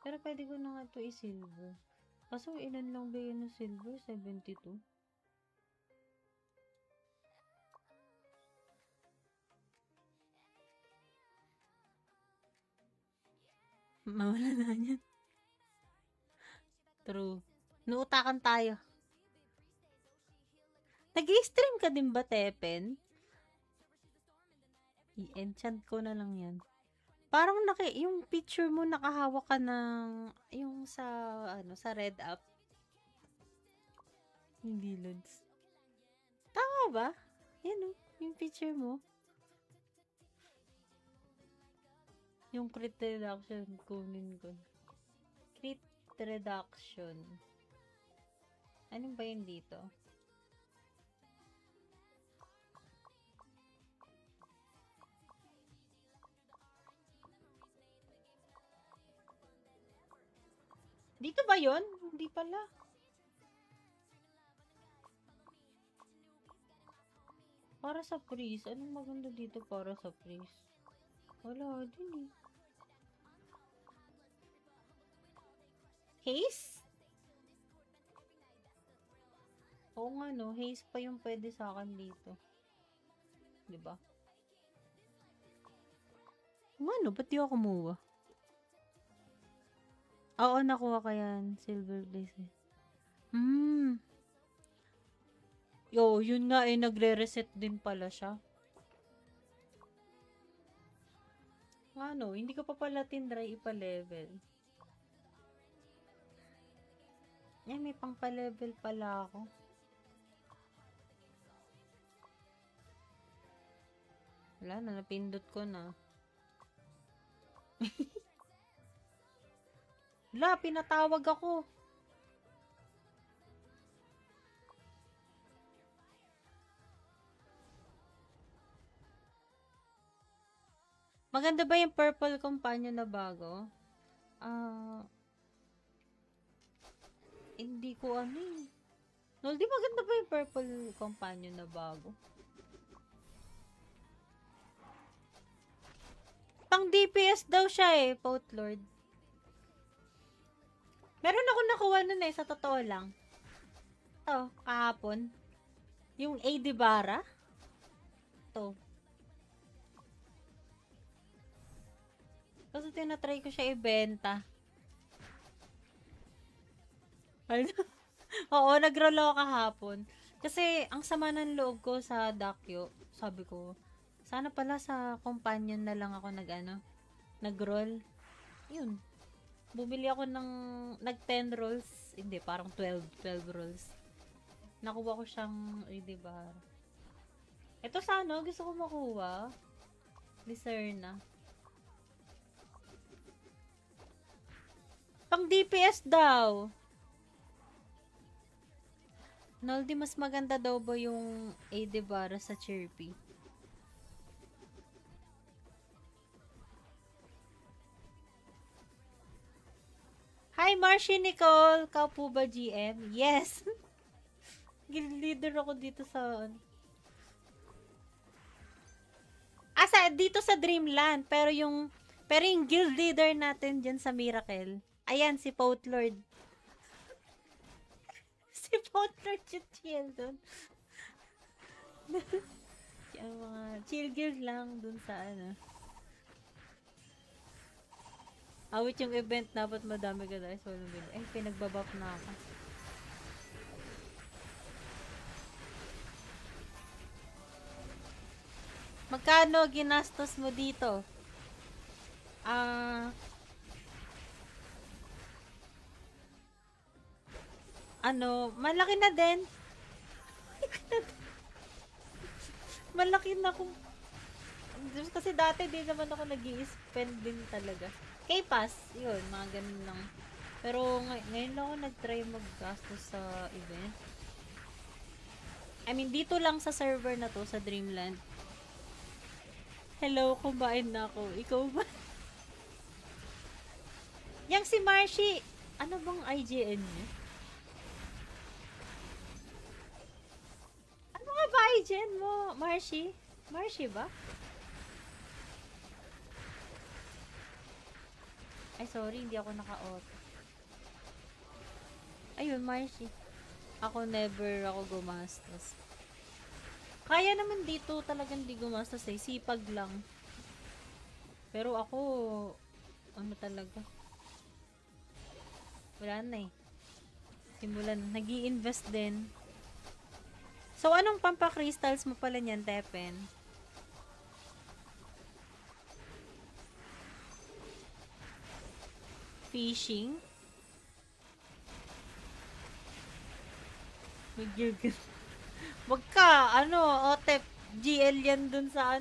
Pero pwede ko na nga ito i-silver. Kaso ilan lang ba yun ng silver? 72? Mawala na yan. True. Nuutakan tayo. Nag-i-stream ka din ba, Tepen? I-enchant ko na lang yan. Parang yung picture mo nakahawak ka ng yung sa red app. Hindi, Lods. Tama ba? Yan yung picture mo. Yung crit reduction, kunin ko. Crit reduction. Anong ba yun dito? Dito ba yon? Hindi pala. Para sa freeze. Anong maganda dito para sa freeze? Wala din eh. Haze? Oo nga no, haze pa yung pwede sa akin dito. 'Di ba? Ano, ba't di ako kumuha? Oo, nakuha ko yan. Silver blaze eh. Yo, yun nga eh, nagre-reset din pala siya. Ano, hindi ko pa pala tinry ipa-level. May pang pa-level pala ako. Wala na, napindot ko na. Wala, pinatawag ako. Maganda ba yung purple companion na bago? Hindi ko ano eh. No, di maganda ba yung purple companion na bago? Pang DPS daw siya eh, Potlord. Meron ako nakuha nun eh, sa totoo lang. Ito, kahapon. Yung AD Bara. Ito. Kasi tinatry ko siya ibenta. Oo, nag-roll ako kahapon. Kasi, ang sama ng loob ko sa Dakyo, sabi ko, sana pala sa companion na lang ako nag-roll. Yun. Bumili ako ng, nag 10 rolls. Hindi, parang 12 rolls. Nakuha ko siyang, diba? Ito sana, gusto ko makuha. Liserna. Pang DPS daw. Noldi, mas maganda daw ba yung AD Bara sa Chirpy? Hi, Marcy Nicole! Kau po ba GM? Yes! Guild leader ako dito sa... dito sa Dreamland. Pero yung guild leader natin dyan sa Miracle, ayan, si Potlord. Si Potlord yung chill dun. Yung mga chill guild lang dun sa awit yung event, dapat madami ka dahil solo build. Pinagbabap na ako. Magkano ginastos mo dito? Malaki na din. Malaki na kung... Kasi dati din naman ako nag-i-spend din talaga. K-Pass, yun, mga ganun lang. Pero ngayon lang ako nag-try mag-gastos sa event. I mean, dito lang sa server na to, sa Dreamland. Hello, kumain na ako. Ikaw ba? Yang si Marcy, ano bang IGN niya? Ano nga ba IGN mo, Marcy? Marcy ba? Ay, sorry, hindi ako naka-auto. Ayun, Marcy. Ako never ako gumastos. Kaya naman dito talagang di gumastos eh. Sipag lang. Pero ako, ano talaga? Wala na eh. Simulan, nag-i-invest din. So, anong pampa-crystals mo pala niyan, Tepen? Fishing? Wag ka, Otep, GL yan dun sa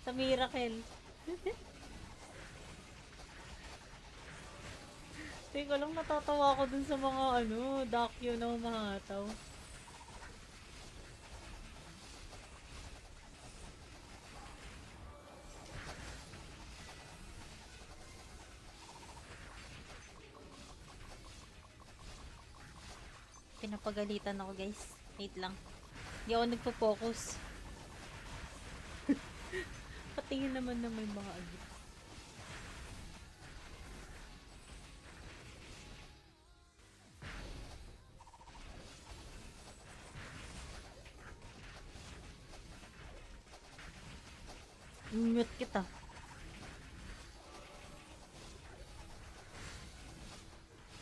sa Miracle. Teka lang, natatawa ako dun sa mga Dakyo na humahataw. mapapagalitan ako, guys. Wait lang. Hindi ako nagpo-focus. Patingin naman na may mga agit. Mute kita.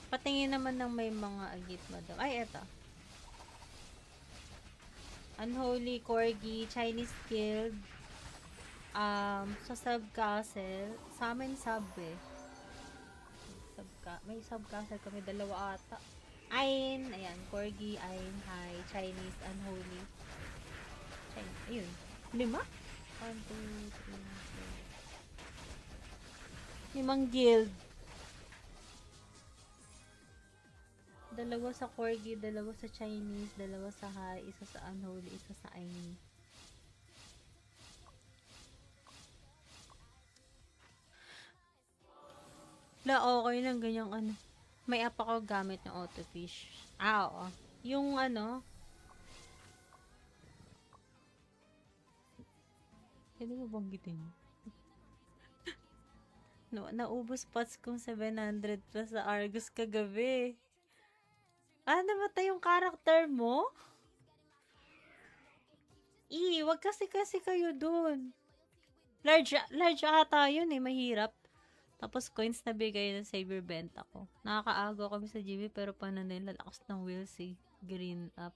Patingin naman ng may mga agit, madam. Ay, eto. Unholy Corgi, Chinese Guild, sa Subcastle, sa amin sub eh. May Subcastle kami, dalawa ata. Ayn, ayan, Corgi, Ayn, Hi, Chinese, Unholy. Chinese, ayun. 5? 1, 2, 3, 4. 5 guild. Dalawa sa Corgi, dalawa sa Chinese, dalawa sa Hi, isa sa Unholy, isa sa Ayn. Okay lang, ganyang ano. May app ako gamit ng autofish. Oo. Yung ano, pwede mo banggitin? No, naubos pots kong 700 plus sa Argus kagabi. Namatay yung character mo? Wag kasi kayo dun. Large ata yun eh, mahirap. Tapos coins na bigay ng Saber benta ko. Nakakaagaw kami sa GB pero paano nila lakas ng wheels eh. Green up.